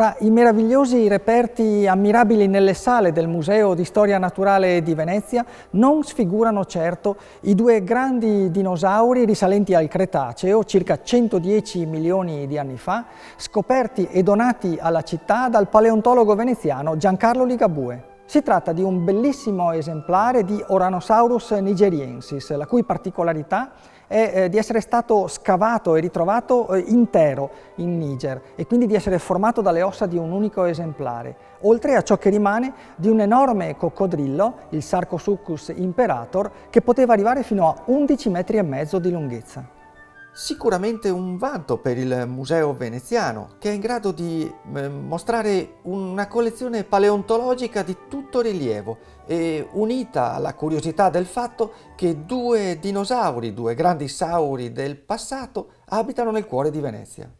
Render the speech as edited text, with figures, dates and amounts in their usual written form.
Fra i meravigliosi reperti ammirabili nelle sale del Museo di Storia Naturale di Venezia non sfigurano certo i due grandi dinosauri risalenti al Cretaceo, circa 110 milioni di anni fa, scoperti e donati alla città dal paleontologo veneziano Giancarlo Ligabue. Si tratta di un bellissimo esemplare di Oranosaurus nigeriensis, la cui particolarità è di essere stato scavato e ritrovato intero in Niger e quindi di essere formato dalle ossa di un unico esemplare, oltre a ciò che rimane di un enorme coccodrillo, il Sarcosuchus imperator, che poteva arrivare fino a 11,5 metri di lunghezza. Sicuramente un vanto per il Museo veneziano, che è in grado di mostrare una collezione paleontologica di tutto rilievo e unita alla curiosità del fatto che due dinosauri, due grandi sauri del passato, abitano nel cuore di Venezia.